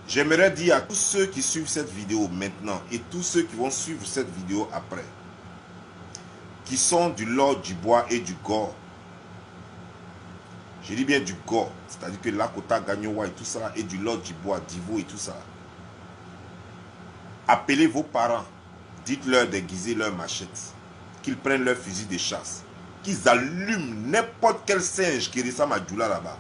J'aimerais dire à tous ceux qui suivent cette vidéo maintenant et tous ceux qui vont suivre cette vidéo après, qui sont du Lord du Bois et du Gore. Je dis bien du Gore, c'est-à-dire que Lakota, Gagnowa et tout ça, et du Lord du Bois, Divo et tout ça. Appelez vos parents, dites-leur d'aiguiser leur machette, qu'ils prennent leur fusil de chasse, qu'ils allument n'importe quel singe qui ressemble à Djoula là-bas.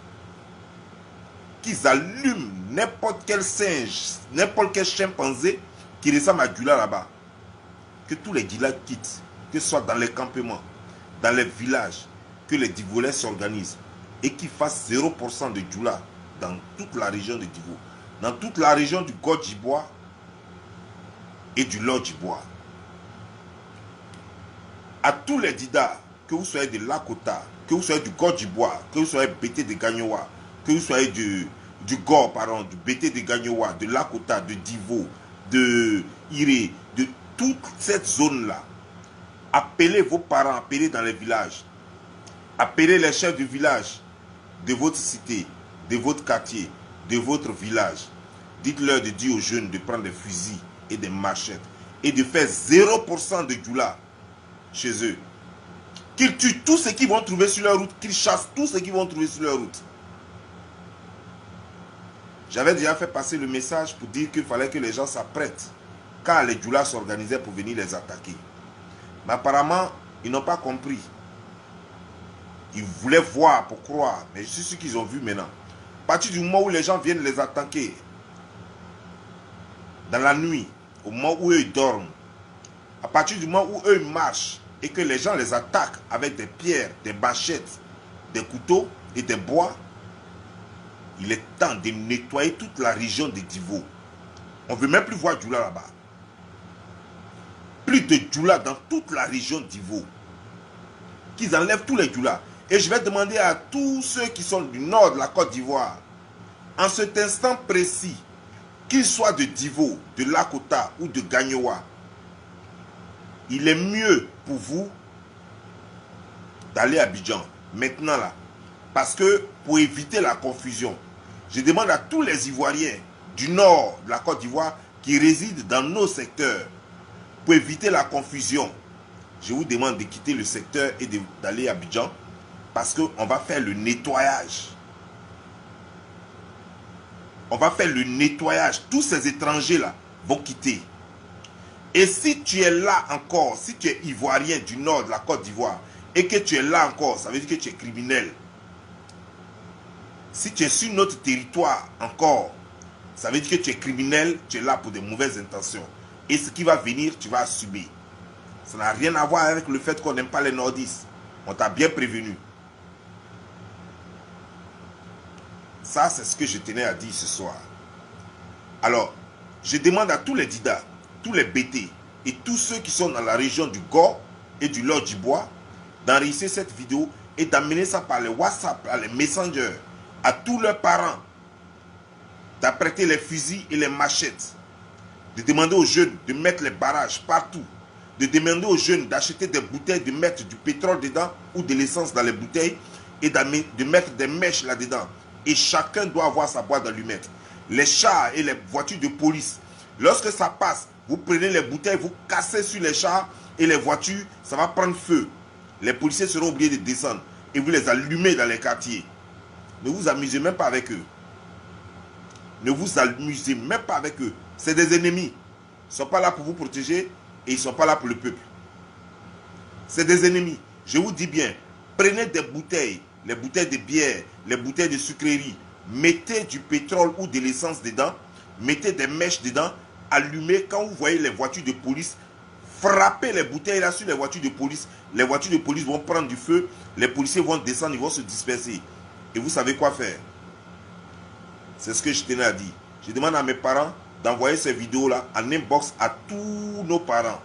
Qu'ils allument n'importe quel singe, n'importe quel chimpanzé qui ressemble à Djoula là-bas. Que tous les Djila quittent, que ce soit dans les campements, dans les villages, que les Divolais s'organisent et qu'ils fassent 0% de Djoula dans toute la région de Divo, dans toute la région du Godjibois et du Lodjibois. À tous les Dida, que vous soyez de Lakota, que vous soyez du Godjibois, que vous soyez BT de Gagnowa, que vous soyez du Gore, pardon, du BT de Gagnowa, de Lakota, de Divo, de Iré, de toute cette zone-là, appelez vos parents, appelez dans les villages, appelez les chefs du village de votre cité, de votre quartier, de votre village. Dites-leur de dire aux jeunes de prendre des fusils et des machettes et de faire 0% de Djoula chez eux. Qu'ils tuent tous ceux qui vont trouver sur leur route, qu'ils chassent tous ceux qui vont trouver sur leur route. J'avais déjà fait passer le message pour dire qu'il fallait que les gens s'apprêtent quand les Djoula s'organisaient pour venir les attaquer. Mais apparemment, ils n'ont pas compris. Ils voulaient voir pour croire, mais je suis sûr qu'ils ont vu maintenant. À partir du moment où les gens viennent les attaquer, dans la nuit, au moment où eux ils dorment, à partir du moment où eux ils marchent et que les gens les attaquent avec des pierres, des machettes, des couteaux et des bois, il est temps de nettoyer toute la région de Divo. On ne veut même plus voir Djoula là-bas. Plus de Djoula dans toute la région d'Ivo. Qu'ils enlèvent tous les Djoula. Et je vais demander à tous ceux qui sont du nord de la Côte d'Ivoire, en cet instant précis, qu'ils soient de Divo, de Lakota ou de Gagnowa, il est mieux pour vous d'aller à Abidjan, maintenant là. Parce que pour éviter la confusion, je demande à tous les Ivoiriens du nord de la Côte d'Ivoire qui résident dans nos secteurs, pour éviter la confusion, je vous demande de quitter le secteur et d'aller à Abidjan parce qu'on va faire le nettoyage. On va faire le nettoyage. Tous ces étrangers-là vont quitter. Et si tu es là encore, si tu es Ivoirien du nord de la Côte d'Ivoire et que tu es là encore, ça veut dire que tu es criminel. Si tu es sur notre territoire encore, ça veut dire que tu es criminel, tu es là pour de mauvaises intentions. Et ce qui va venir, tu vas assumer. Ça n'a rien à voir avec le fait qu'on n'aime pas les nordistes. On t'a bien prévenu. Ça, c'est ce que je tenais à dire ce soir. Alors, je demande à tous les Dida, tous les BT et tous ceux qui sont dans la région du Gore et du Lord du Bois d'enregistrer cette vidéo et d'amener ça par les WhatsApp, par les messengers, à tous leurs parents, d'apprêter les fusils et les machettes, de demander aux jeunes de mettre les barrages partout, de demander aux jeunes d'acheter des bouteilles, de mettre du pétrole dedans ou de l'essence dans les bouteilles et de mettre des mèches là-dedans. Et chacun doit avoir sa boîte d'allumettes. Les chars et les voitures de police, lorsque ça passe, vous prenez les bouteilles, vous cassez sur les chars et les voitures, ça va prendre feu. Les policiers seront obligés de descendre et vous les allumez dans les quartiers. Ne vous amusez même pas avec eux. Ne vous amusez même pas avec eux. C'est des ennemis. Ils ne sont pas là pour vous protéger et ils ne sont pas là pour le peuple. C'est des ennemis. Je vous dis bien, prenez des bouteilles, les bouteilles de bière, les bouteilles de sucrerie, mettez du pétrole ou de l'essence dedans, mettez des mèches dedans, allumez. Quand vous voyez les voitures de police, frappez les bouteilles là sur les voitures de police. Les voitures de police vont prendre du feu, les policiers vont descendre, ils vont se disperser. Et vous savez quoi faire. C'est ce que je tenais à dire. Je demande à mes parents d'envoyer ces vidéos là en inbox à tous nos parents.